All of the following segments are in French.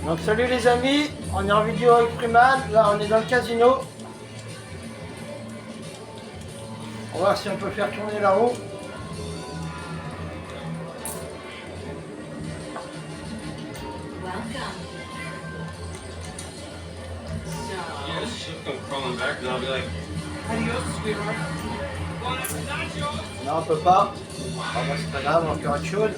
Donc salut les amis, on est en vidéo avec Freeman, là on est dans le casino. On va voir si on peut faire tourner la roue. Yeah, she'll come crawling back and I'll be like, adios, sweetheart. Non, on peut pas. Ah bah c'est pas grave, on va faire autre chose.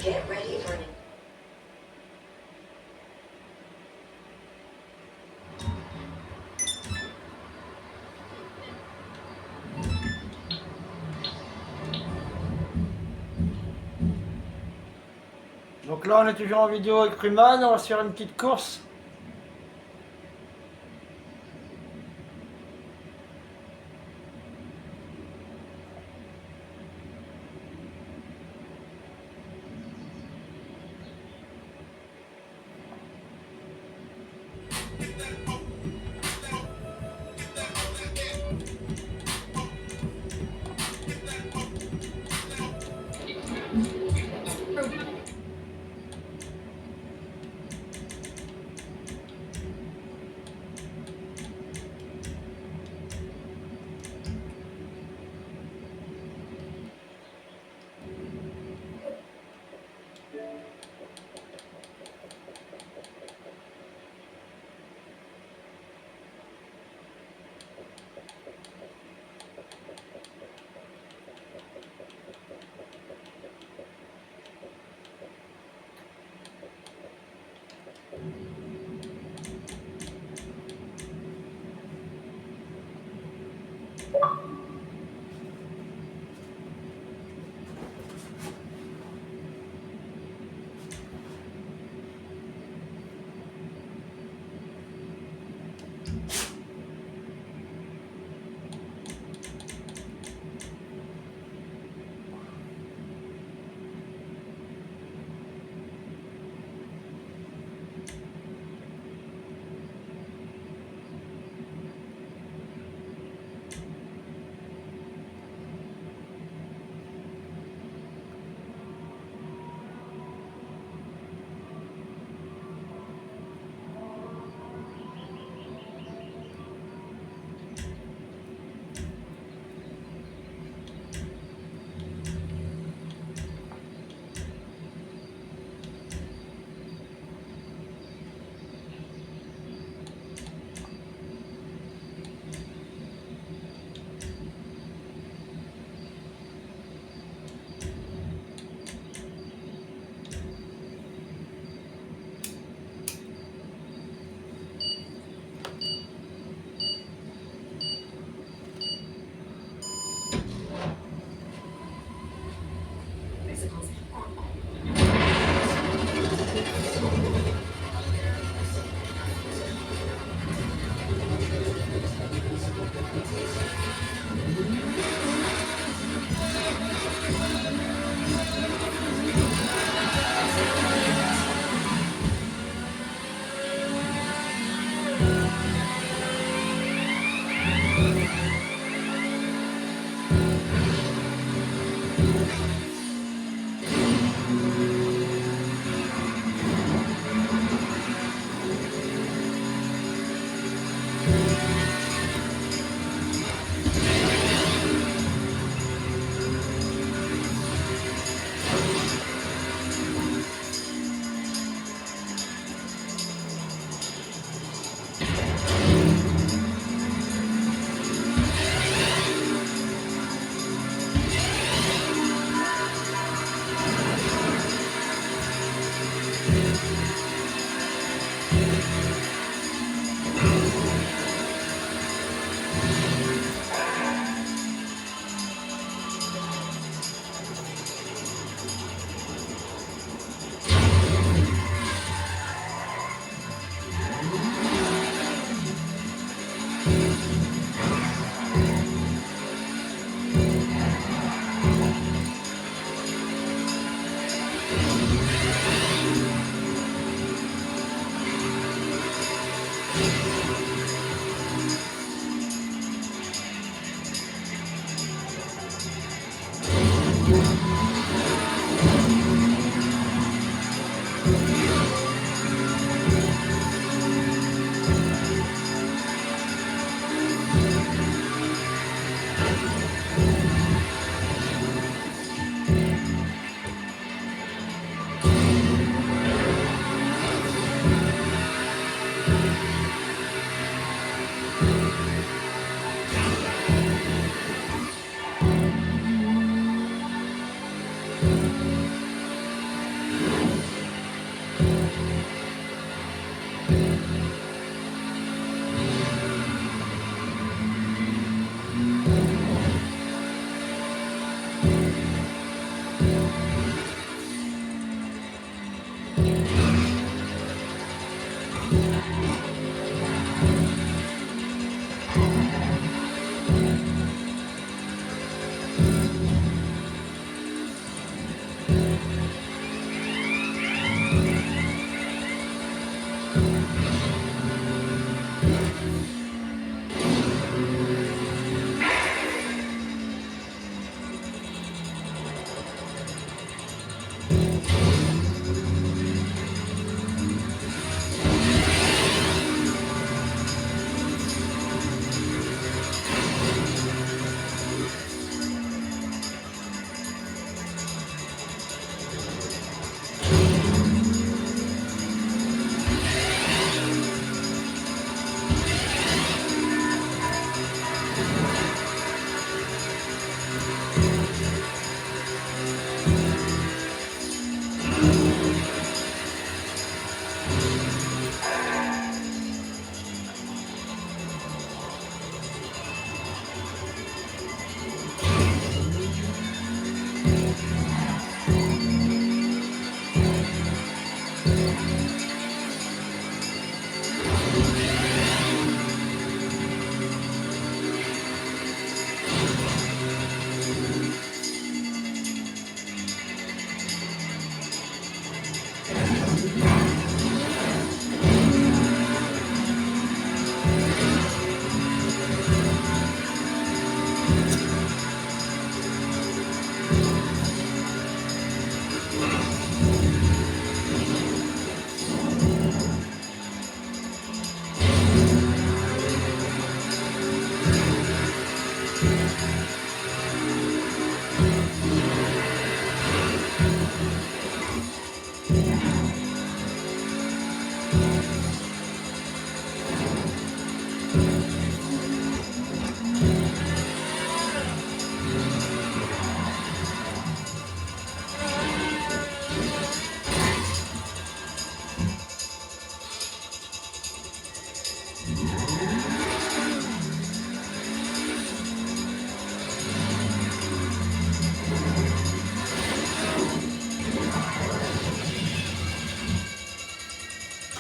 Get ready for an Donc là on est toujours en vidéo avec Freeman, on va se faire une petite course.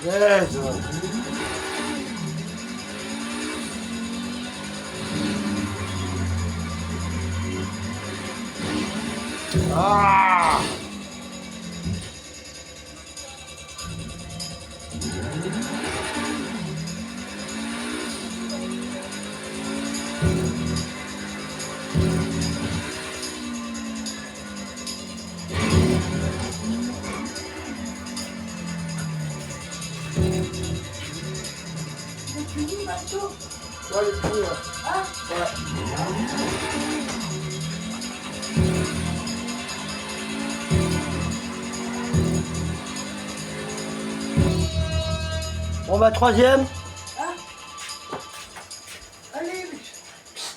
Yes. Ah. C'est fini, Matou? Ouais, le coup, ouais. Hein? Ouais. Bon bah troisième. Hein? Allez,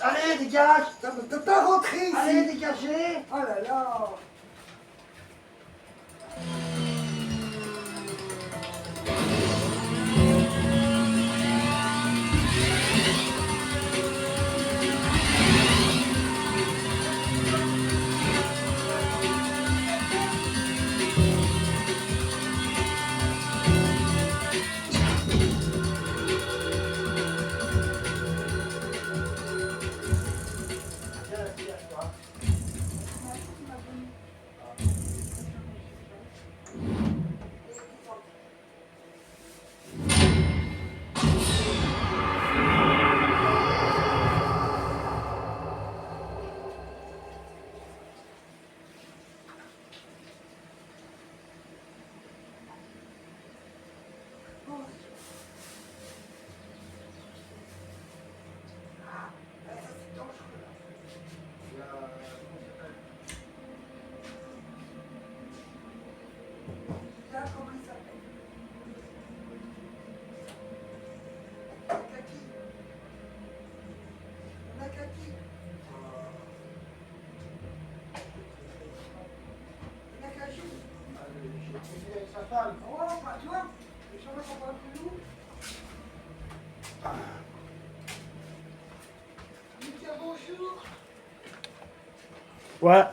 Allez, dégage. ça ne peut pas rentrer ici. Allez, dégagez. Oh là là. Là, comment il s'appelle? Kaki. On a Kaki. On a Kaki. Oh, pas toi. Les gens sont pas plus lourds. Mika, bonjour. Ouais.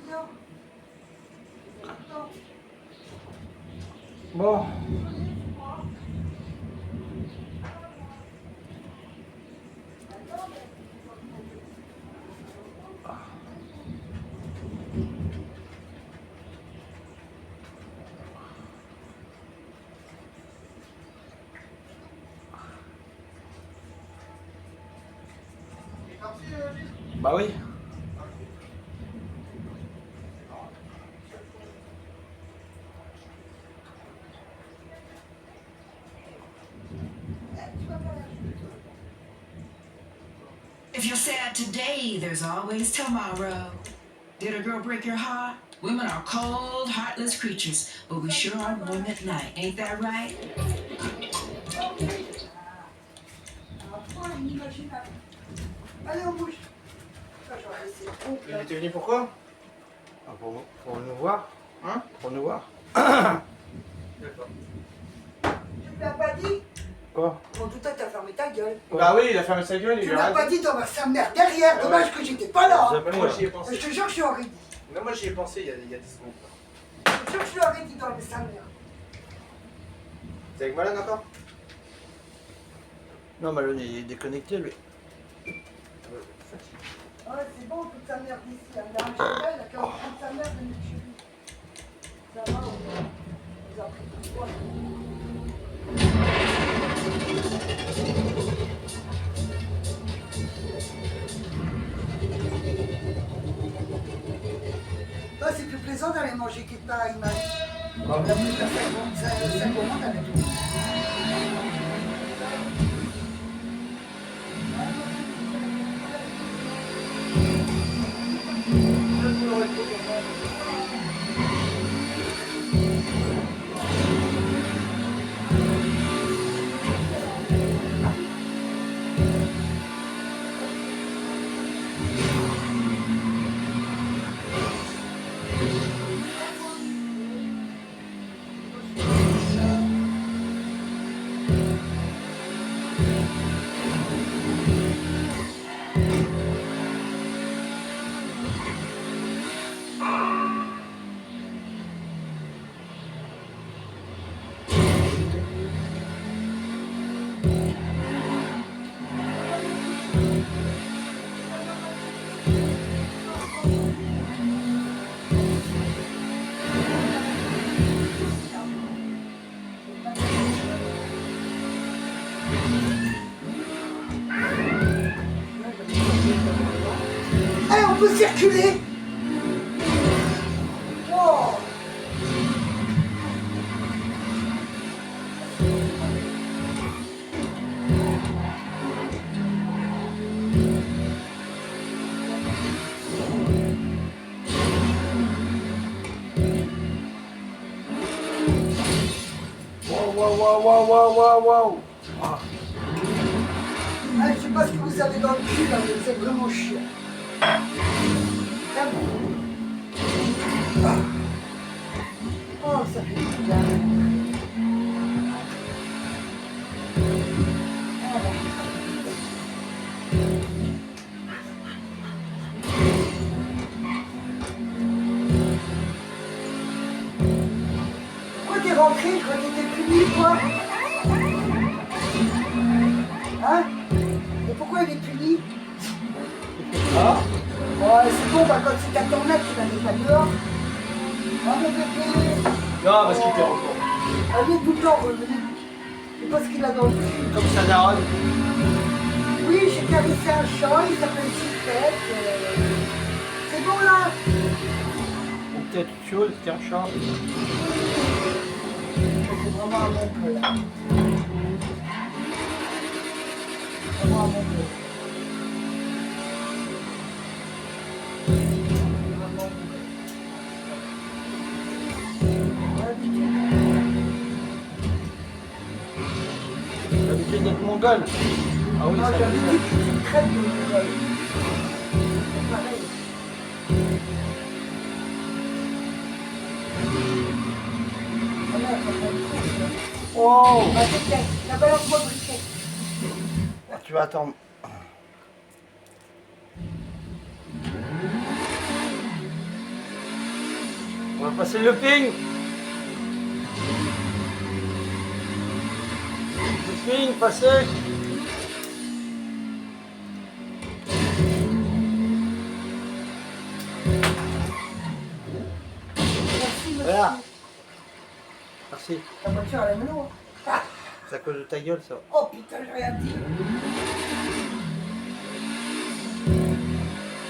Bien. Bon. Bah oui. If you're sad today, there's always tomorrow. Did a girl break your heart? Women are cold, heartless creatures, but we sure are warm at night. Ain't that right? Un point inimaginable. Allez, on bouge. Ça, j'aurais laissé trop Il plat. était venu pourquoi? Ah, pour nous voir. Hein? Pour nous voir. D'accord. Tu me l'as pas dit? Quoi? Bon, tout à t'as fermé ta gueule. Bah oui, il a fermé sa gueule, Tu il me lui a l'as pas arrêté. dit dans sa mère derrière. Dommage que j'étais pas là. hein. Moi j'y ai Je pensé. te jure que je l'aurais dit. Mais moi j'y ai pensé il y a 10 secondes. Je te jure que je l'aurais dit dans sa mère. T'es avec Malone encore? Non, Malone, il est déconnecté, lui. Ouais, c'est bon, toute sa mère d'ici. Il a un cheval, il a qu'à prendre sa mère de chez lui. Ça va, on a pris tout le poids. Là, c'est plus plaisant d'aller manger quelque part à Image. La plus ça commande avec lui. peut circuler. Oh. Wow. Ah. Ah, je sais pas ce que vous avez dans le cul là, mais c'est vraiment chiant. Vraiment. Ah. Oh, ça fait du bien. Voilà. Pourquoi t'es rentré? Je crois que t'étais puni, quoi. Hein? Et pourquoi il est puni? Ah. Ouais, c'est bon, bah, quand c'est ta tornade, tu la mets pas dehors. Ah, mon bébé. Non, parce qu'il était encore. Ah, il est tout le temps revenu. C'est parce qu'il a dans le cul. Comme ça daronne. Oui, j'ai caressé un chat, il s'appelle Chipette. C'est bon, là? Ou peut-être autre chose, c'était un chat. C'est vraiment un bon peu, là. Vraiment un bon peu. T'as l'habitude d'être mongol. Ah oui, Non, ça j'ai me dit que tu crèves de Mongol. C'est pareil. Ah merde, on a une course, là. Oh. Ah, c'est clair. La balance-moi le briquet. Tu vas attendre. On va passer le ping. Le ping, passez. Merci, monsieur. Voilà. Merci. Ta voiture, elle est melon. Ah. C'est à cause de ta gueule, ça. Oh putain, j'ai rien dit.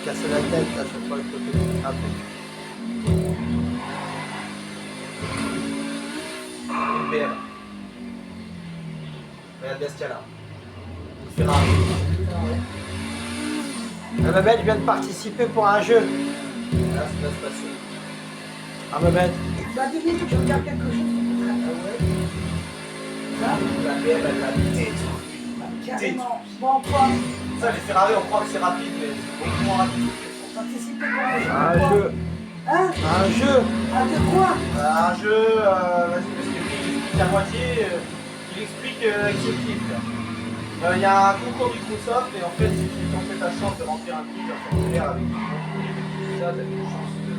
Casser la tête à chaque fois que tu fais un truc. Une BM. Regarde bien ce qu'il y a là. Ferrari. La Babette vient de participer pour un jeu. Là, ça va se passer. Ah, Babette. Bah, 2 minutes, je regarde quelque chose. Ah ouais. La BM, elle l'a détruit. Carrément. Bon, quoi? Ça, les Ferrari, on croit que c'est rapide, mais c'est beaucoup moins rapide. Participer pour un jeu. Un de quoi? jeu. Hein? Un jeu. Ah, de quoi? Un jeu, vas-y, parce que lui, il explique à moitié, il explique exécutif. Il y a un concours Microsoft, et en fait, si tu tentes ta chance de remplir un truc, un formulaire avec tout ça, t'as une chance de.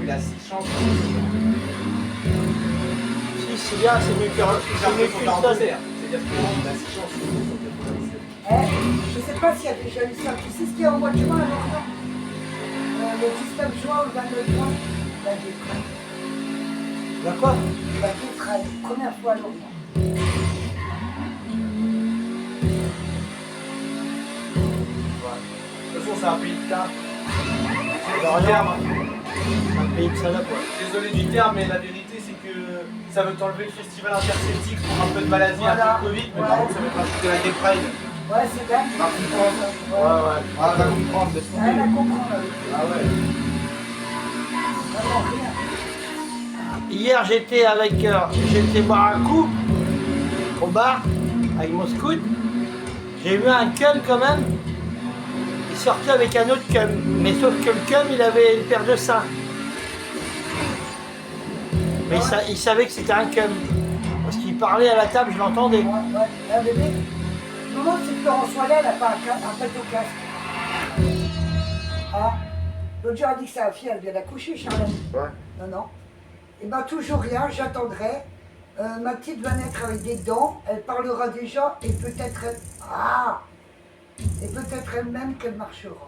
Il a 6 chances. Si, c'est bien, c'est mieux que c'est seul. C'est-à-dire qu'il a 6 chances. Je sais pas s'il y a déjà eu ça. Tu sais ce qu'il y a au mois de juin, alors non? Le 19 juin ou le 29 juin, la Guétraille. La quoi? La Guétraille, première fois à Lorient. De toute façon, c'est un pays de cas. C'est un pays de salopes, ouais. Désolé du terme, mais la vérité, c'est que ça veut t'enlever le festival interceltique pour un peu de maladie, Voilà. un peu de Covid, mais par contre, ça veut rajouter la Gay Pride. Ouais, c'est dingue. Ah, ouais. Ah, va comprendre, laisse tomber. Rien à comprendre. Ah ouais. Vraiment rien. Hier, j'étais boire un coup au bar avec mon scout. J'ai vu un cum quand même. Il sortait avec un autre cum, mais sauf que le cum, il avait une paire de seins. Mais il savait que c'était un cum. Parce qu'il parlait à la table, je l'entendais. Ouais. Un bébé. Non, non, c'est que Florence Wallet, elle n'a pas un pet au casque. Ah. L'autre jour, elle dit que sa fille, elle vient d'accoucher, Charlotte. Ouais. Non. Et ben toujours rien, j'attendrai. Ma petite va naître avec des dents, elle parlera déjà et peut-être elle... Et peut-être elle-même qu'elle marchera.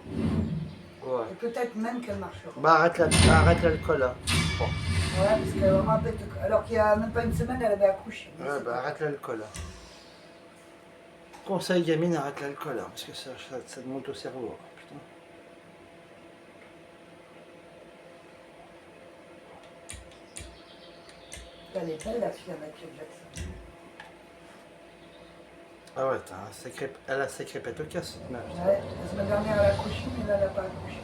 Ouais. Et peut-être même qu'elle marchera. Bah arrête l'alcool là. Bon. Ouais, parce qu'elle aura un pet au... Alors qu'il y a même pas une semaine, elle avait accouché. Ouais, bah arrête l'alcool là. Conseil gamine, arrête l'alcool, hein, parce que ça te monte au cerveau. Hein, putain. Elle est belle la fille à Michael Jackson. Ah ouais, elle a sacré pète au casse, cette meuf. Ouais, la semaine dernière elle a accouché, mais là elle n'a pas accouché.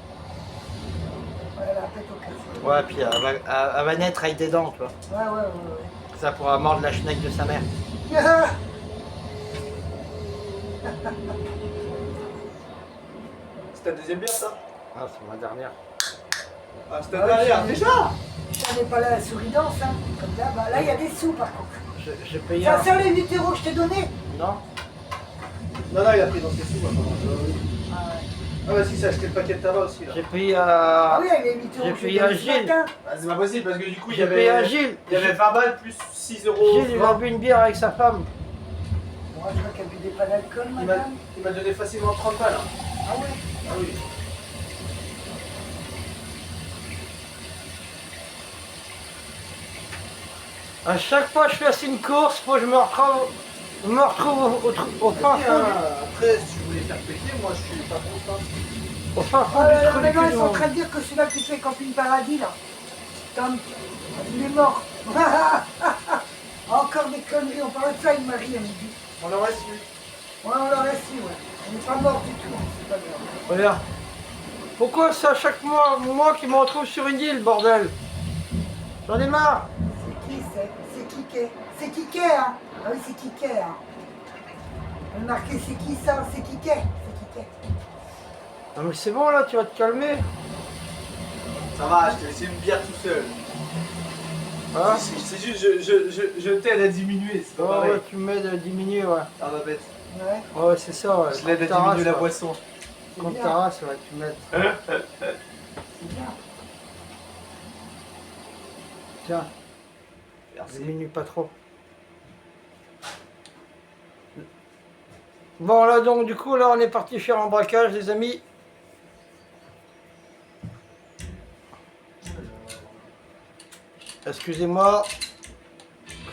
Ouais, elle a la tête au casse. Ouais, puis elle va naître avec des dents, tu vois. Ouais. Ça pourra mordre la chenille de sa mère. C'est ta deuxième bière, ça? Ah, c'est ma dernière. Ah, c'est ta dernière, déjà? Je n'ai pas la souris danse, hein. Comme ça, bah, là il y a des sous par contre. J'ai payé Ça un... sert les 8 euros que je t'ai donné? Non. Non, il a pris dans ses sous, maintenant. Ah ouais. Ah, bah si, c'est acheté le paquet de tabac aussi, là. J'ai payé Ah à... oui, elle est 8 euros. J'ai que je payé t'ai à donné ce Gilles. matin. Ah, c'est pas possible, parce que du coup, il y J'ai payé à avait... Gilles. Il y avait 20 balles plus 6 euros. Gilles, il a bu une bière avec sa femme. Moi je vois qu'elle buvait pas d'alcool, madame. Il m'a donné facilement 30 balles. Hein. Ah ouais. Ah oui. À chaque fois que je fais une course, faut que je me retrouve au fin Et, fond après, si tu voulais faire péter, moi je suis pas contre. Hein. au fin fond Oh là du là, trou du maintenant cul ils du sont en monde. train de dire que celui-là qui fait Camping Paradis là, Tom, il est mort. Encore des conneries, on parlait de ça avec Marie à midi. On l'aurait su. Ouais, on l'aurait su, ouais. On n'est pas mort du tout, hein, c'est pas grave. Regarde. Pourquoi c'est à chaque mois qu'il me retrouve sur une île, bordel? J'en ai marre. C'est qui c'est Kiké. C'est Kiké, hein. Ah oui, c'est Kiké, hein. On a marqué c'est qui ça? C'est Kiké. C'est Kiké. Non mais c'est bon là, tu vas te calmer. Ça va, je t'ai laissé une bière tout seul. Hein? C'est juste, je t'aide à diminuer, c'est pas Oh, pareil. ouais, tu m'aides à diminuer, ouais. Ah ma bête. Ouais, Ouais, c'est ça, ouais. Je l'aide Quand à diminuer t'arrases, la ouais. boisson. c'est Quand bien. t'arrases, ouais, tu m'aides. C'est bien. Tiens, Merci. diminue pas trop. Bon là donc du coup là on est parti faire un braquage les amis. Excusez-moi,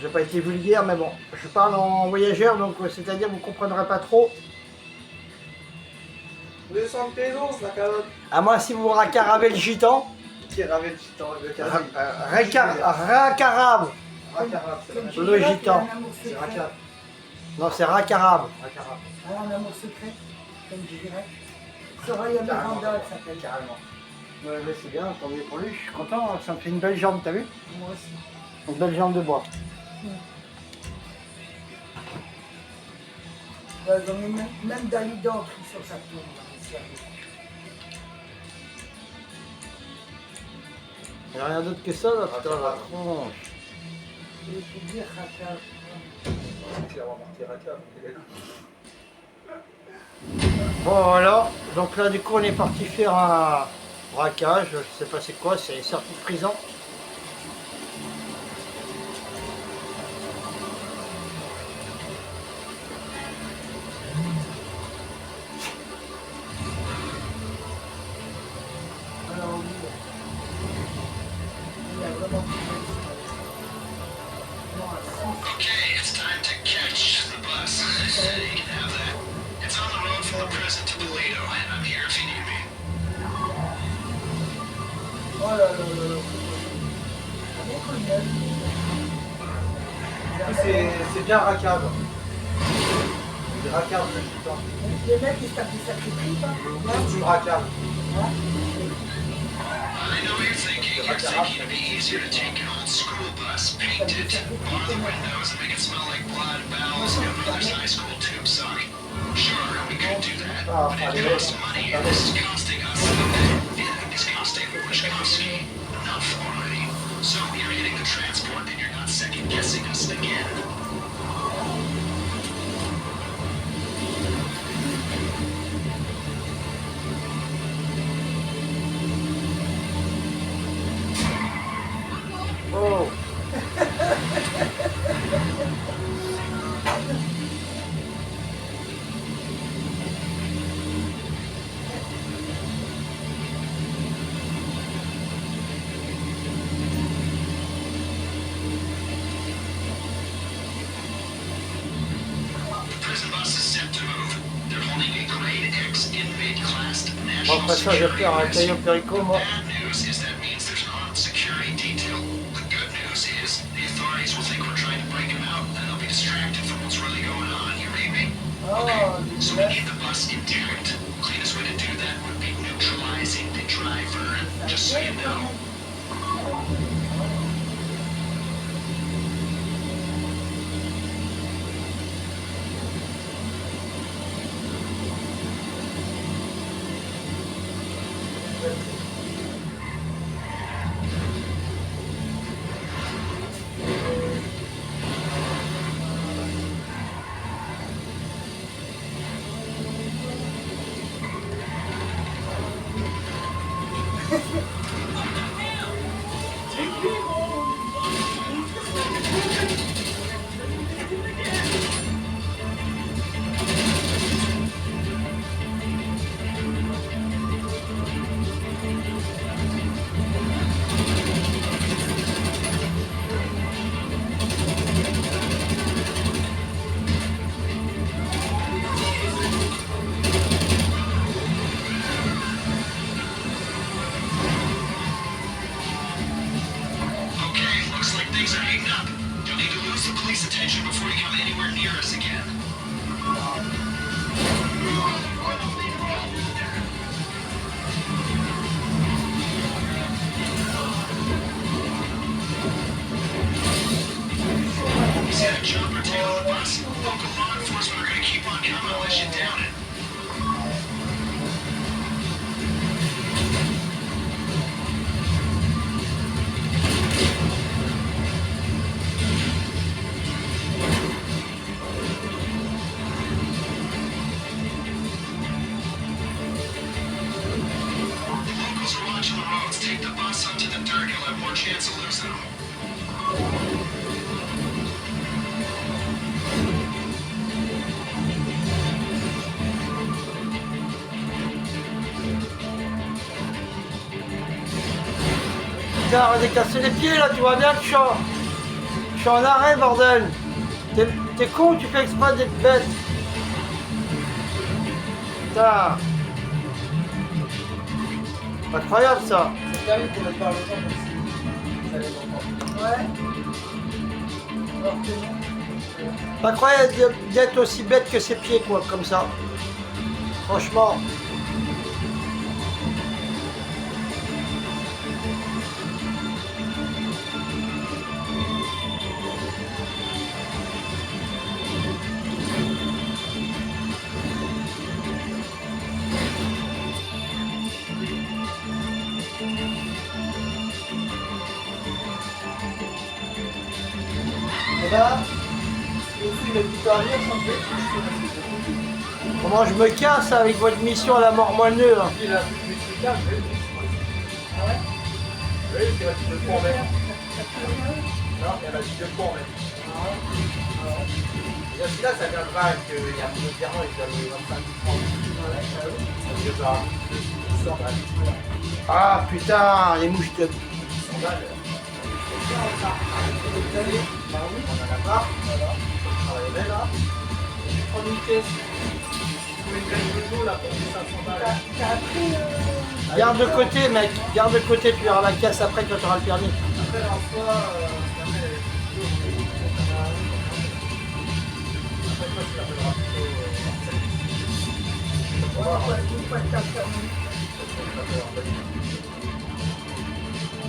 j'ai pas été vulgaire mais bon, je parle en voyageur donc c'est-à-dire vous comprendrez pas trop. 200 pesos la carotte. À moins si vous racaravez le gitan. Qui ravait le gitan, le carré. Racarabe. Racarab, c'est Comme vrai. Le Girac, gitan. il a un amour C'est secret. Racarab. Non c'est racarabe. Racarab. Elle a un amour secret, comme Girac. Soraya Miranda, elle s'appelle. Carrément. Ouais, ouais, c'est bien, tant mieux pour lui, je suis content, ça me fait une belle jambe, t'as vu? Moi aussi. Une belle jambe de bois. Ouais, j'en ai même Dalida sur sa tour. Il n'y a rien d'autre que ça là, putain, la tronche. Je vais te dire, Raka. C'est vraiment marqué Racarab. Bon voilà, donc là du coup on est parti faire un braquage, je sais pas c'est quoi, c'est sortie de prison. Alors, oui. Il y a vraiment plus de Okay, it's time to catch the bus. You can have that. It's on the road from the prison to Toledo. I'm here if you need me. Oh là là là là. On est connu. C'est bien Racarab. C'est Racarab le gitan. Les mecs, ils se tapent des sacrés tripes, hein. Costume Racarab. Hein. I know you're thinking. You're thinking it'd be easier to take an old school bus, paint it, bar the windows, and make it smell like blood, bowels, and brother's high school tube sock. Sure, we could do that, but it costs money, and this is costing us. It's costing Wishkowski enough already. So you're hitting the transport, and you're not second guessing us again. Oh. announced Bon, national après ça, je vais security faire un risk. caillou péricot, moi. Bad news is that means there's an armed security detail. The good news is the authorities will think we're trying to break them out and they'll be distracted from what's really going on. You read me? Oh, So we need the bus intact. Cleanest way to do that would be neutralizing the driver. Just so you know. Okay, looks like things are heating up. You'll need to lose the police attention before you come anywhere near us again. You see that chopper tailing the bus? Local law enforcement are gonna keep on coming unless you down it. Locals are watching the roads. Take the bus up to the dirt. You'll have more chance of losing them. Putain, arrête de casser les pieds là, tu vois bien que je suis en arrêt, bordel. T'es con ou tu fais exprès d'être bête? Putain. Incroyable ça. C'est terrible qu'on ne parle pas comme si ça allait longtemps. ouais. Alors que non. Incroyable d'être aussi bête que ses pieds, quoi, comme ça. Franchement. Et là, aussi le petit arrière, ça me fait Comment je me casse avec votre mission à la mort moelleux, hein. il a plus de carte, je vais Ah ouais. Oui, il y a plus de points en même. Non, il y a plus de points en même. Et celui-là, ça viendra qu'il y a un peu différent, il donne 25 francs. Parce que ça a 100 balles. Ah putain, les mouches de... 100 balles. On en a marre, voilà. On est là. Je prends une caisse. Je mets une caisse de l'eau là pour 500 balles. T'as appris Garde de côté, mec. Garde de côté, tu verras la casse après quand tu auras le permis. Après, en soi,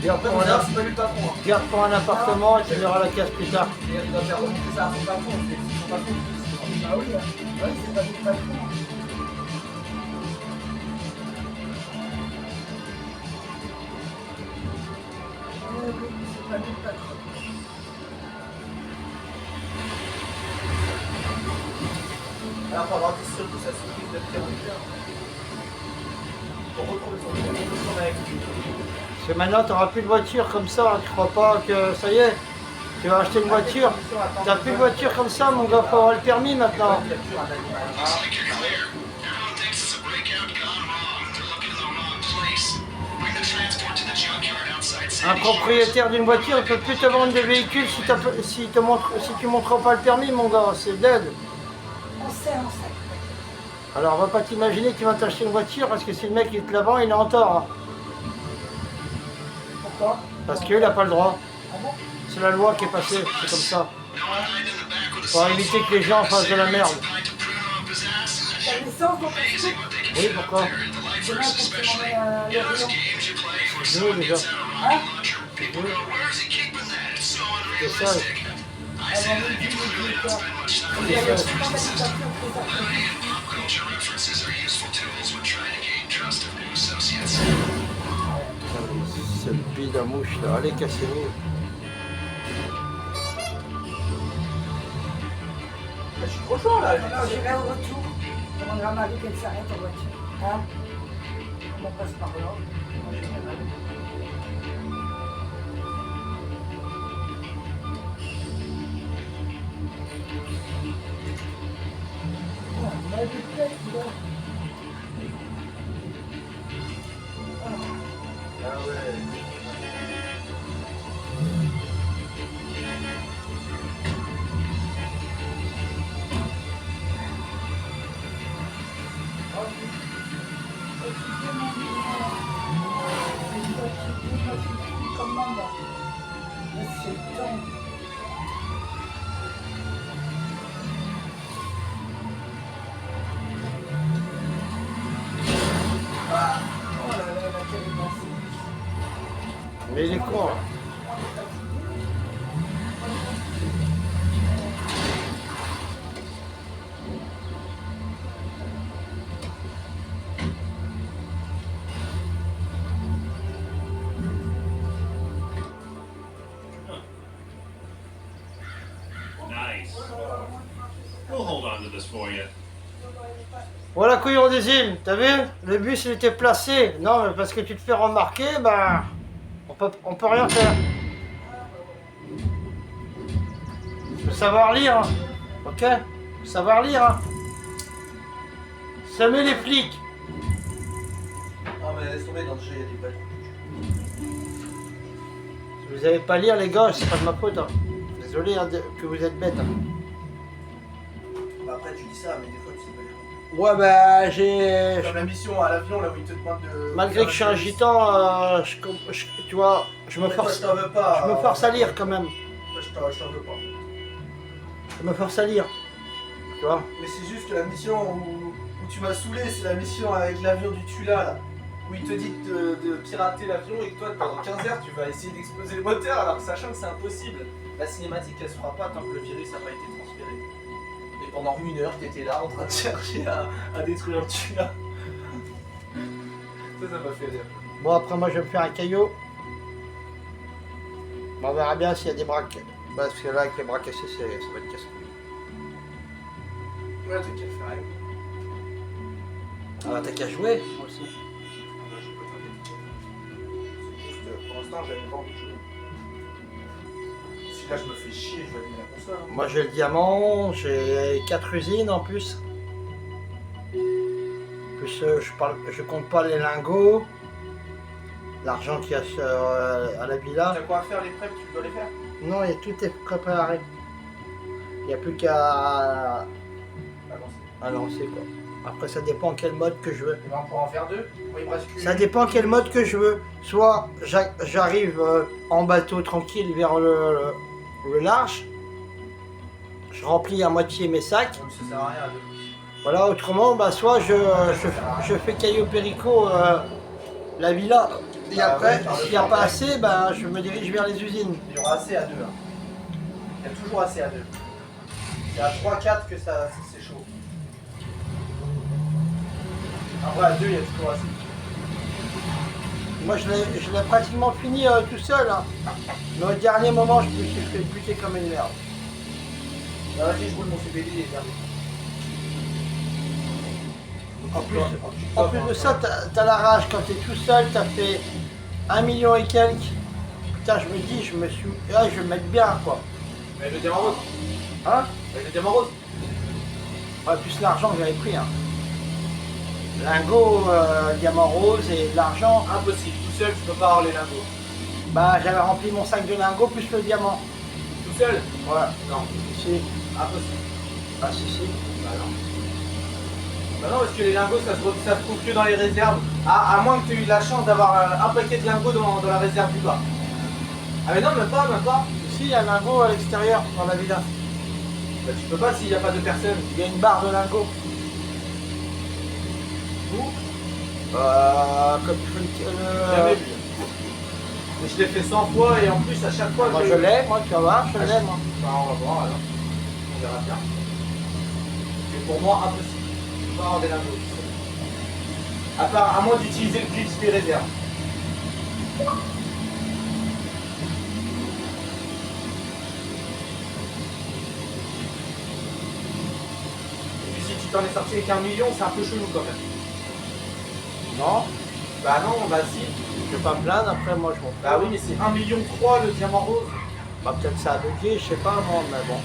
Garde pour un, c'est pas lui le patron. garde pour un appartement et tu verras la casse plus tard. Il doit faire remonter ça à son patron. C'est son patron. Ah oui, ouais, c'est pas du patron. Oui, c'est pas du patron. Alors, pour avoir dit surtout sa surprise de priorité. Pour retrouver son avec lui. Parce que maintenant, tu n'auras plus de voiture comme ça. Tu crois pas que ça y est, tu vas acheter une voiture. Tu n'as plus de voiture comme ça, mon gars, faut avoir le permis maintenant. Il y a toujours un animal. Looks like you're clear. Everyone thinks it's a breakout gone wrong. They're looking in the wrong place. Bring the transport to the junkyard outside Un Sandy propriétaire d'une voiture, il ne peut plus te vendre de véhicule si, si tu montres pas le permis, mon gars. C'est dead. On sait, on sait. Alors, on va pas t'imaginer que tu vas t'acheter une voiture parce que si le mec qui te la vend, il est en tort. Hein. Pourquoi? Parce qu'il n'a pas le droit. Ah bon? C'est la loi qui est passée, c'est comme ça. Pour éviter que les gens fassent de la merde. T'as l'essence dans ton scoop? Oui, pourquoi? Demain, faut que tu m'emmènes à l'Orient. Je veux déjà. Hein? Je veux. C'est ça. Avant midi, midi, quoi. Il y a le petit temps d'habitation très après. C'est le bide à mouche là. Allez, cassez-vous. Je suis trop chaud là. Alors, j'irai au retour. Je demanderai à Marie qu'elle s'arrête en voiture. Hein? On passe par là. On a des têtes, là. Ah ouais. Mais il est con. Là. Nice. We'll hold on to this for you. Voilà, couillon des îles. T'as vu? Le bus il était placé. Non, mais parce que tu te fais remarquer, ben. On peut rien faire. Faut savoir lire, hein. Ok? Faut savoir lire, hein. Semer les flics. Non mais laisse tomber, dans le jeu il y a des balles. Si vous savez pas lire, les gars, c'est pas de ma faute. Hein. Désolé hein, que vous êtes bêtes. Hein. Bah après tu dis ça, mais des fois tu sais pas lire. Ouais, bah j'ai. Comme la mission à l'avion là où il te demande de. Malgré que je suis un gitan, tu vois, je me Mais toi, force. je t'en veux pas. Je me force à lire quand même. Je t'en veux pas. Je me force à lire. Tu vois? Mais c'est juste que la mission où tu m'as saoulé, c'est la mission avec l'avion du Tula là. Où il te dit de pirater l'avion et que toi pendant 15 heures tu vas essayer d'exploser le moteur alors que sachant que c'est impossible. La cinématique elle se fera pas tant que le virus n'a pas été transféré. Et pendant 1 heure t'étais là en train de chercher à détruire le Tula. Ça m'a fait rire. Bon, après, moi, je vais me faire un caillot. Bon, on verra bien s'il y a des bras. Parce que là, avec les bras cassés, ça va être cassé. Ouais, t'as qu'à faire rien. Ah, bah, t'as qu'à jouer, moi aussi. C'est juste, pour l'instant, j'avais pas envie de jouer. Si là, je me fais chier, je vais allumer la console. Hein. Moi, j'ai le diamant, j'ai 4 usines en plus. Plus, je compte pas les lingots. L'argent qu'il y a à la villa. T'as quoi à faire, les preps, tu dois les faire? Non, tout est préparé. Il n'y a plus qu'à lancer quoi. Après, ça dépend quel mode que je veux. Et ben, on pourra en faire 2. Oui, il me reste qu'une. Ça dépend quel mode que je veux. Soit j'arrive en bateau tranquille vers le large. Je remplis à moitié mes sacs. Donc, ça sert à rien à 2. Voilà, autrement, bah, soit je fais Cayo Perico la villa. Et Bah, après, ouais, s'il n'y a pas assez, bah, je me dirige vers les usines. Il y aura assez à 2. Hein. Il y a toujours assez à 2. C'est à 3-4 que ça c'est chaud. Après, à 2, il y a toujours assez. Moi, je l'ai pratiquement fini tout seul. Hein. Mais au dernier moment, je me suis fait buter comme une merde. Bah, vas-y, je roule mon CBD et regarde. En plus de ça, t'as la rage quand t'es tout seul, t'as fait 1 million et quelques. Putain, je me dis, je vais me mettre bien quoi. Mais le diamant rose. Hein? Mais le diamant rose. Ouais, plus l'argent que j'avais pris. Hein. Lingot, diamant rose et l'argent. Impossible, tout seul, tu peux pas avoir les lingots. Bah, j'avais rempli mon sac de lingots plus le diamant. Tout seul? Ouais. Non. Si. Impossible. Ah, si. Bah non. Bah non, parce que les lingots, ça se trouve que dans les réserves. À moins que tu aies eu de la chance d'avoir un paquet de lingots dans la réserve du bas. Ah mais non, même pas. Ici, il y a un lingot à l'extérieur, dans la villa. Bah tu peux pas s'il n'y a pas de personne. Il y a une barre de lingots. Où Comme tu fais Jamais vu. Mais je l'ai fait 100 fois et en plus à chaque fois Moi je l'ai, moi tu vas voir, je l'ai moi. Bah on va voir alors. On verra bien. Mais pour moi, impossible. Je peux pas avoir des lingots. À moins d'utiliser le glitch des réserves. Et puis si tu t'en es sorti avec 1 million, c'est un peu chelou quand même. Non, Bah non, bah si. je vais pas me plaindre, après moi je m'en fous. Bah oui, mais c'est 1,3 million le diamant rose. Bah peut-être ça a bugué, je sais pas moi, mais bon.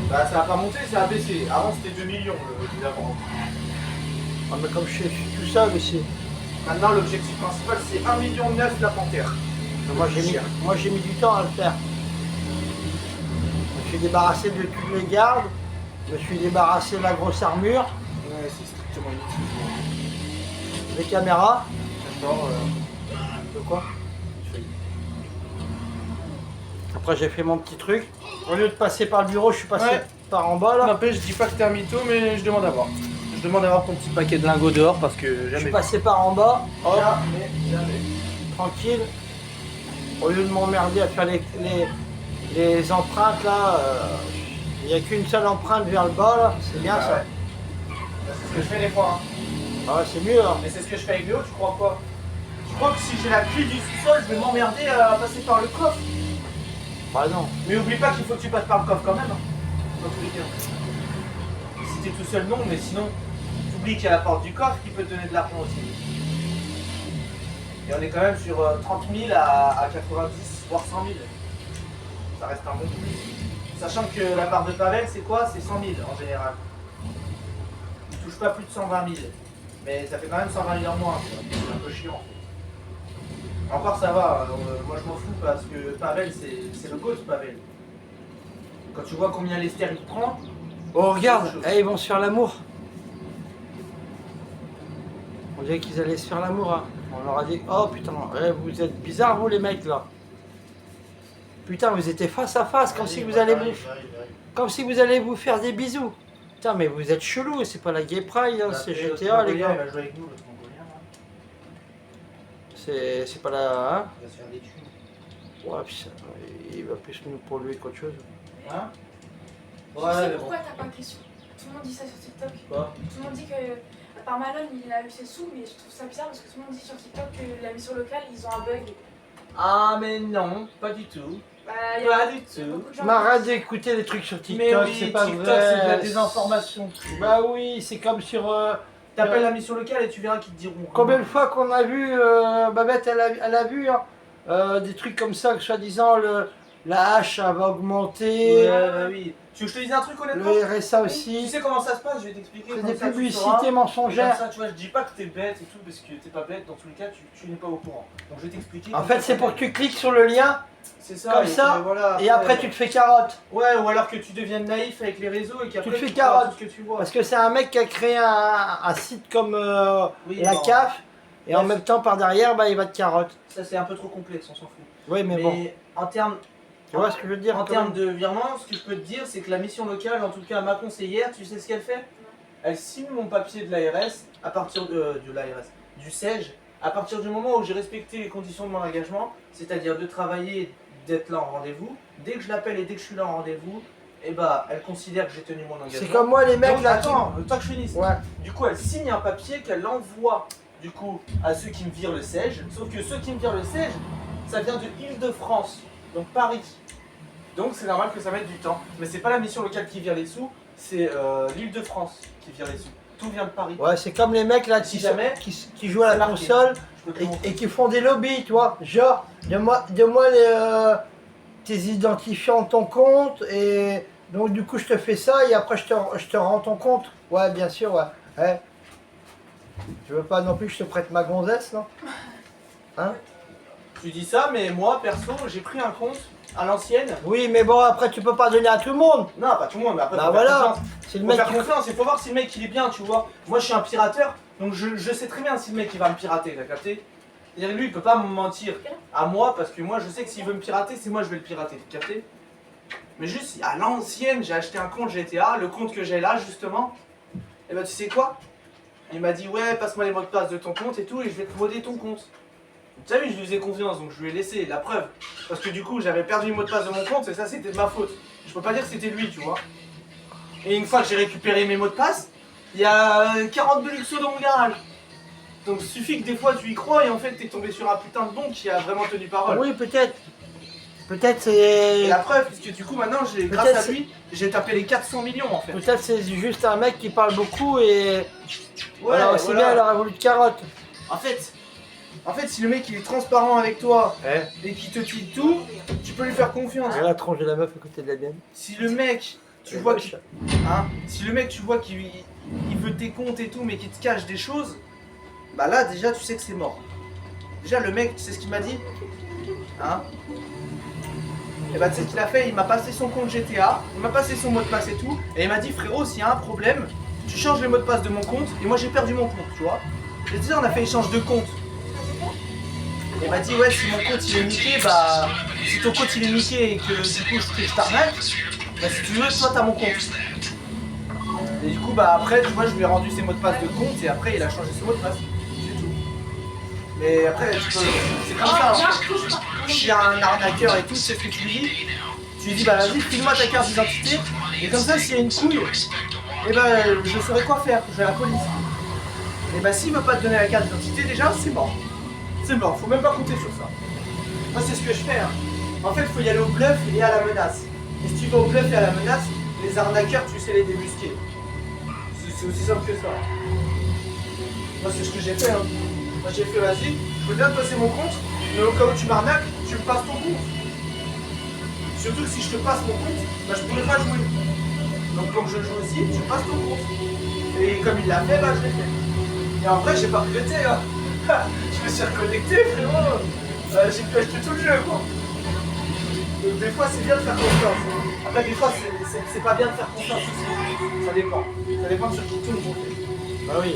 Bah ça a pas monté, ça a baissé. Avant c'était 2 millions le diamant rose. Ah, mais comme je suis tout seul ici. Maintenant l'objectif principal c'est 1,9 million la panthère. Moi j'ai mis du temps à le faire. Je me suis débarrassé de toutes les gardes, je me suis débarrassé de la grosse armure, Ouais, c'est strictement inutile. les caméras. D'accord, De quoi? Après j'ai fait mon petit truc. Au lieu de passer par le bureau, je suis passé Ouais. par en bas là. N'empêche, je dis pas que t'es un mytho, mais je demande à voir. Je demande à voir ton petit paquet de lingots dehors parce que Je jamais. suis passé par en bas, hop, Jamais. tranquille. Au lieu de m'emmerder à faire les empreintes là, il n'y a qu'une seule empreinte vers le bas là, c'est bien Ah ça. ouais. C'est ce que je fais des fois. Hein. Ah ouais, c'est mieux hein. Mais c'est ce que je fais avec Léo, tu crois quoi? Tu crois que si j'ai la clé du sous-sol, je vais m'emmerder à passer par le coffre? Bah non. Mais oublie pas qu'il faut que tu passes par le coffre quand même. Hein. Dans tous les cas. Si t'es tout seul, non, mais sinon, t'oublies qu'il y a la porte du coffre qui peut te donner de l'argent aussi. Et on est quand même sur 30 000 à 90, voire 100 000. Ça reste un bon prix. Sachant que la part de Pavel, c'est quoi? C'est 100 000 en général. Il touche pas plus de 120 000. Mais ça fait quand même 120 000 en moins. C'est un peu chiant en fait. Encore ça va, moi je m'en fous parce que Pavel, c'est le goût Pavel. Quand tu vois combien Lester il prend, Oh regarde, C'est autre chose. ils vont se faire l'amour. On dirait qu'ils allaient se faire l'amour. Hein. On leur a dit, oh putain, vous êtes bizarres vous les mecs là. Putain, vous étiez face à face, comme si vous allez vous faire des bisous. Putain, mais vous êtes chelou, c'est pas la Gay Pride, hein, c'est GTA les Il gars. va jouer avec nous, l'autre Mongolien. Là. C'est pas la. Hein Il va se faire des thunes. Ouais, putain, il va plus nous pour lui qu'autre chose. Hein Tu sais pourquoi t'as pas de question? Tout le monde dit ça sur TikTok. Quoi Tout le monde dit que, à part Malone, il a eu ses sous, mais je trouve ça bizarre parce que tout le monde dit sur TikTok que la mission locale, ils ont un bug. Ah mais non, pas du tout. Bah, il y a Pas du beaucoup tout. de gens. Mais arrête d'écouter les trucs sur TikTok, Mais oui, c'est pas TikTok vrai. c'est de la désinformation. Bah oui, c'est comme sur. T'appelles la mission locale et tu verras qu'ils te diront. Combien de fois qu'on a vu, Babette, elle a vu hein, des trucs comme ça, que soi-disant la hache elle va augmenter, Ouais, bah oui. Tu veux que je te dise un truc honnêtement? le RSA Tu aussi. sais comment ça se passe, je vais t'expliquer. C'est comme des ça, tu publicités sauras. Et comme mensongères. ça, tu vois, je dis pas que t'es bête et tout, parce que t'es pas bête, dans tous les cas, tu n'es pas au courant. Donc je vais t'expliquer. En comme fait, ça, c'est tu pour que tu cliques sur le lien, C'est ça. comme et ça, puis, voilà, et après tu te fais carotte. Ouais, ou alors que tu deviennes naïf avec les réseaux et qu'après te fais crois à carotte. tout ce que tu vois. Parce que c'est un mec qui a créé un site comme Oui, la bon, CAF, et en Ouais, même temps par derrière, bah, il va te carotte. Ça c'est un peu trop complexe, on s'en fout. Oui, mais bon, en termes tu vois ce que je veux dire en quand termes même. de virement, ce que je peux te dire, c'est que la mission locale, en tout cas ma conseillère, tu sais ce qu'elle fait? Elle signe mon papier de l'ARS à partir de l'ARS, du SEJ, à partir du moment où j'ai respecté les conditions de mon engagement, c'est-à-dire de travailler, d'être là en rendez-vous. Dès que je l'appelle et dès que je suis là en rendez-vous, et bah elle considère que j'ai tenu mon engagement. C'est comme moi les mecs Donc, là. attends, le temps que je finisse. Ouais. Du coup, elle signe un papier qu'elle envoie du coup à ceux qui me virent le SEJ. Sauf que ceux qui me virent le SEJ, ça vient de Île-de-France, donc Paris. Donc c'est normal que ça mette du temps. Mais c'est pas la mission locale qui vire les sous, c'est l'Île-de-France qui vire les sous. Tout vient de Paris. Ouais, c'est comme les mecs là Si jamais, qui jouent à la c'est marqué. console. Je peux te le montrer. Et qui font des lobbies, tu vois. Genre, donne-moi tes identifiants de ton compte, et donc du coup je te fais ça, et après je te rends ton compte. Ouais, bien sûr, ouais. Ouais. Tu veux pas non plus que je te prête ma gonzesse, non? Hein? Tu dis ça, mais moi, perso, j'ai pris un compte à l'ancienne. Oui, mais bon, après, tu peux pas donner à tout le monde. Non, pas tout le monde, mais après, Bah faut faire voilà, confiance. c'est le Faut mec faire qui... confiance, il faut voir si le mec il est bien, tu vois. Moi, je suis un pirateur, donc je sais très bien si le mec il va me pirater, t'as capté? C'est-à-dire lui, il peut pas me mentir à moi, parce que moi, je sais que s'il veut me pirater, c'est moi je vais le pirater, t'as capté? Mais juste, à l'ancienne, j'ai acheté un compte GTA, le compte que j'ai là, justement. Et bah, tu sais quoi? Il m'a dit, ouais, passe-moi les mots de passe de ton compte et tout, et je vais te modder ton compte. Tu sais, je lui faisais confiance, donc je lui ai laissé la preuve. Parce que du coup, j'avais perdu le mot de passe de mon compte, et ça, c'était de ma faute. Je peux pas dire que c'était lui, tu vois. Et une fois que j'ai récupéré mes mots de passe, il y a 42 luxos dans mon garage. Donc, il suffit que des fois, tu y crois, et en fait, t'es tombé sur un putain de bon qui a vraiment tenu parole. Oui, peut-être. Peut-être Et c'est... la preuve, puisque du coup, maintenant, grâce Peut-être à lui, j'ai tapé les 400 millions, en fait. Peut-être c'est juste un mec qui parle beaucoup et... Ouais, voilà, aussi voilà. bien elle aurait voulu de carottes. En fait, si le mec il est transparent avec toi Eh. et qu'il te dit tout, tu peux lui faire confiance. Regarde la tronche de la meuf à côté de la mienne. Si le mec, tu Elle est vois moche. si le mec tu vois qu'il veut tes comptes et tout, mais qu'il te cache des choses, bah là déjà tu sais que c'est mort. Déjà le mec, tu sais ce qu'il m'a dit, hein? Et bah tu sais ce qu'il a fait, il m'a passé son compte GTA, il m'a passé son mot de passe et tout, et il m'a dit frérot, s'il y a un problème, tu changes les mots de passe de mon compte, et moi j'ai perdu mon compte, tu vois. J'ai dit on a fait échange de compte. Et il m'a dit ouais, si mon compte il est niqué, bah si ton compte il est niqué et que du coup je t'arnaque, bah si tu veux, toi t'as mon compte. Et du coup bah après tu vois je lui ai rendu ses mots de passe de compte et après il a changé ses mots de passe. C'est tout. Mais après tu peux. C'est comme ça, hein. Je suis un arnaqueur et tout, c'est ce que tu lui dis. Tu lui dis bah vas-y, file-moi ta carte d'identité, et comme ça s'il y a une couille, et bah je saurai quoi faire, je vais à la police. Et bah s'il veut pas te donner la carte d'identité déjà, c'est mort. C'est mort, faut même pas compter sur ça. Moi c'est ce que je fais, hein. En fait faut y aller au bluff et à la menace. Et si tu vas au bluff et à la menace, les arnaqueurs tu sais les débusquer. C'est aussi simple que ça. Moi c'est ce que j'ai fait, hein. Moi j'ai fait vas-y, je veux bien te passer mon compte, mais au cas où tu m'arnaques, tu me passes ton compte. Surtout que si je te passe mon compte, bah je pourrais pas jouer. Donc comme je joue aussi, tu me passes ton compte. Et comme il l'a fait, bah je l'ai fait. Et en vrai j'ai pas regretté, hein. Je me suis reconnecté, frérot. J'ai pu acheter tout le jeu, quoi. Donc des fois c'est bien de faire confiance. Après des fois c'est pas bien de faire confiance aussi. Ça dépend. Ça dépend sur qui tout le monde fait. Bah oui.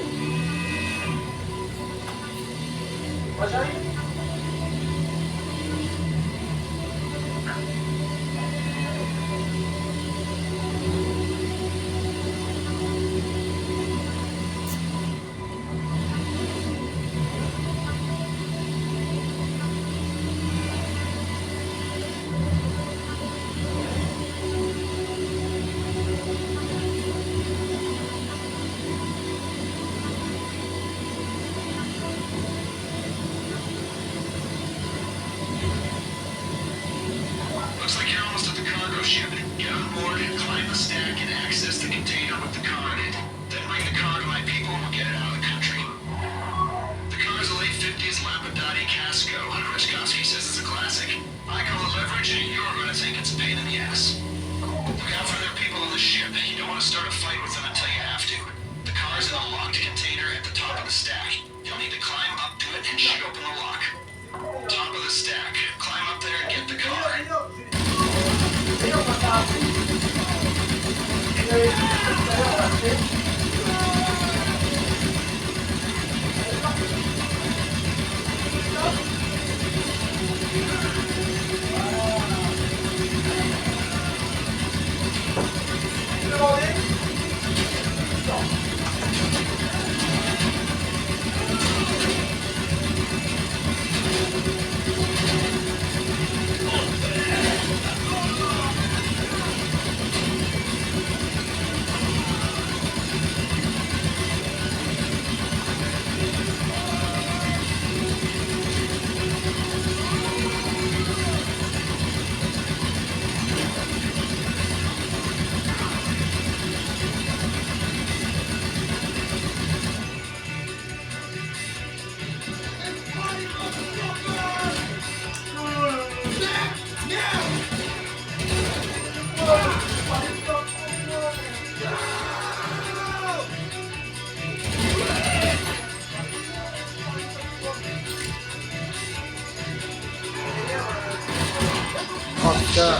Moi j'arrive. Looks like you're almost at the cargo ship. Get on board, climb the stack, and access the container with the car in it. Then bring the car to my people and we'll get it out of the country. The car is a late 50s Lamborghini Casco. Rishkovsky says it's a classic. I call it leverage, and you're gonna think it's a pain in the ass. Look out for their people on the ship. You don't want to start a fight with them until you have to. The car's in a locked container at the top of the stack. You'll need to climb up to it and shoot open the lock. Top of the stack. Climb up there and get the car. Ça.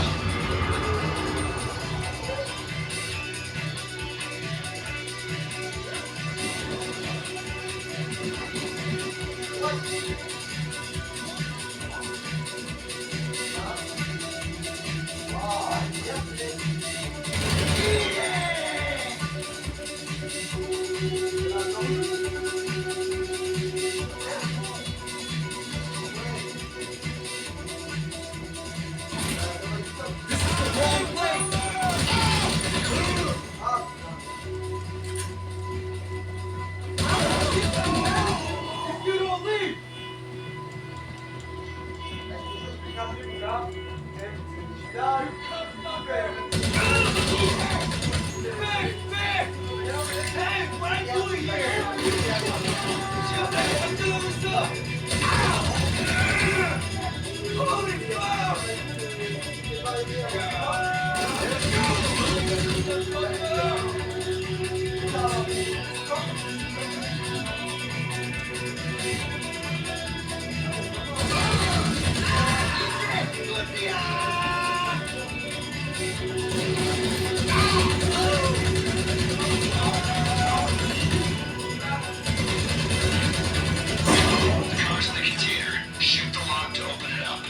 The car's in the container. Shoot the lock to open it up.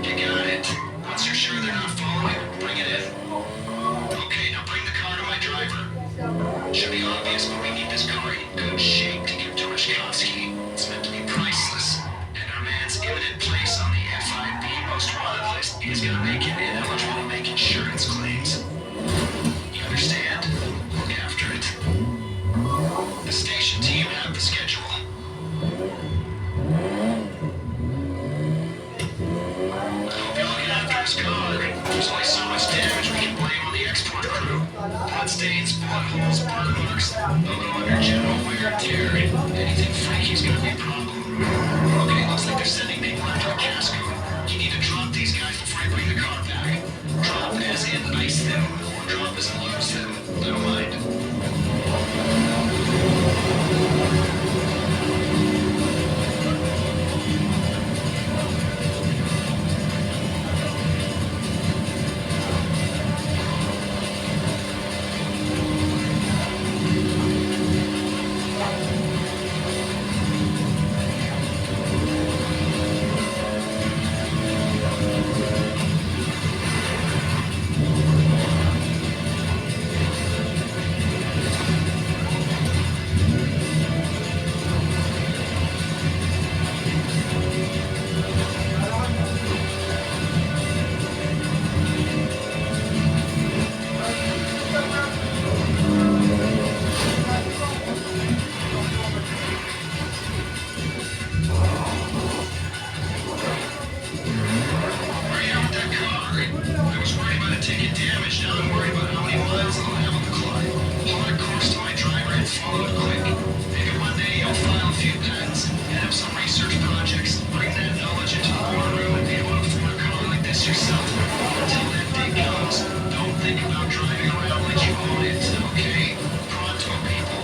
You got it. Once you're sure they're not following, bring it in. Okay, now bring the car to my driver. Should be obvious, but we need this car in good shape to give to Rishkovsky. It's meant to be priceless. And our man's imminent place on the FIB most wanted list is gonna make him ineligible to make insurance claims. You understand? Look after it. The station team have the schedule. I hope you're looking after his car. There's only so much damage we can blame on the export crew. Bloodstains, bullet holes, burn marks, a little under general wear and tear. Anything freaky's gonna be a problem. Okay, looks like they're sending people after a casco. You need to drop these guys before you bring the car back. Drop as in ice them, or drop as in lose them. I don't mind. Hurry up with that car. I was worried about it taking damage. Now I'm worried about how many miles it'll have on the clock. Plot a course to my driver and follow it quick. Maybe one day you'll file a few patents and have some research projects. Bring that knowledge into the war room and be able to afford a car like this yourself. Until that day comes, don't think about driving around like you own it, okay? Pronto, people.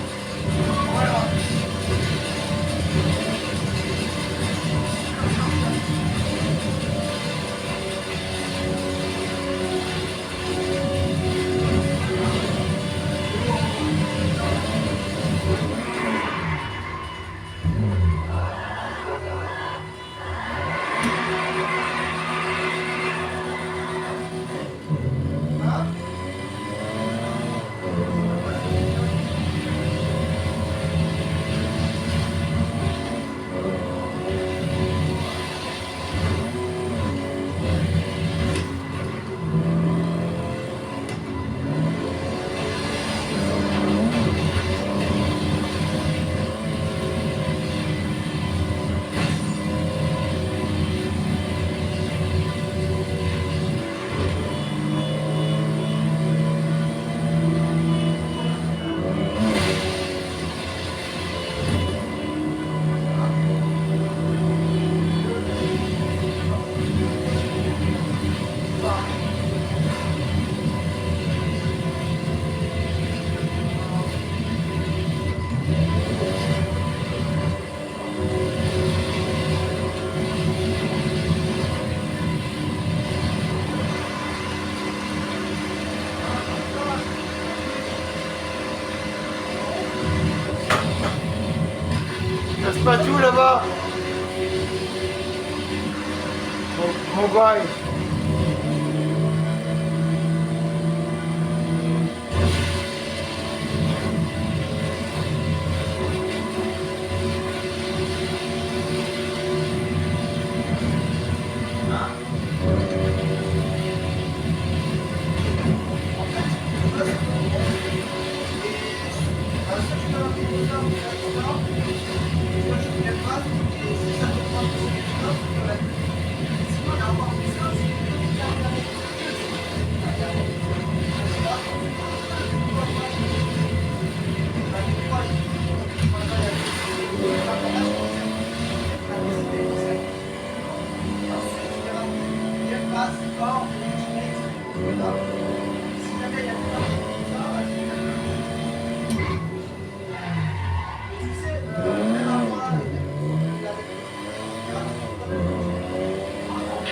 passe pas tout là-bas. Mon gars.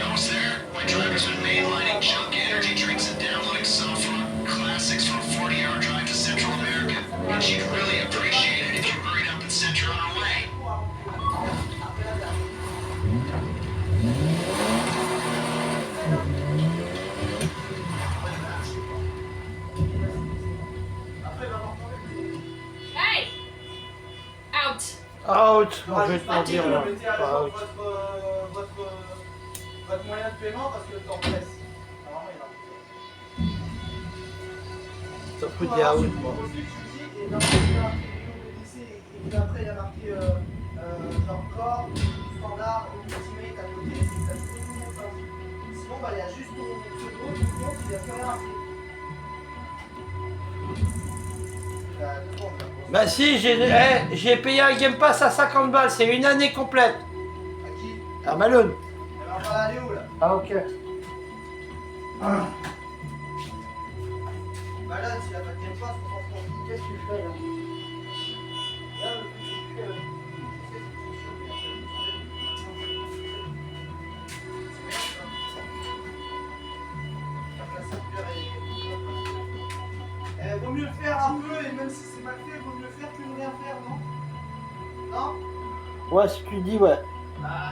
Almost there. My driver's been mainlining junk energy drinks and downloading software classics for a 40-hour drive to Central America. And she'd really appreciate it if you hurried up and sent her on her way. Hey! Out! Out. Moi, je vais te mentir, Vous moi. mettez à Pas jour out. votre moyen de paiement parce que le temps presse. Normalement, il y en a. Ça fout des out, moi. Et dans il y a marqué BDC et puis après il y a marqué genre corps, standard, ultimate à côté, c'est ça se peut tout le monde ça. Sinon bah il y a juste ton pseudo, ton compte, il y a plus rien marqué. Bah si, j'ai payé un Game Pass à 50 balles, c'est une année complète. À qui? À Malone. Elle va pas aller où là? Ah ok. Bah là, s'il a pas de Game Pass, on s'en fout. Qu'est-ce que tu fais là? Là, le truc, c'est que, je sais, c'est sûr, mais vaut mieux le faire un peu, et même si c'est mal fait, vaut mieux faire que ne rien faire, non? Non? Ouais, si tu dis, ouais.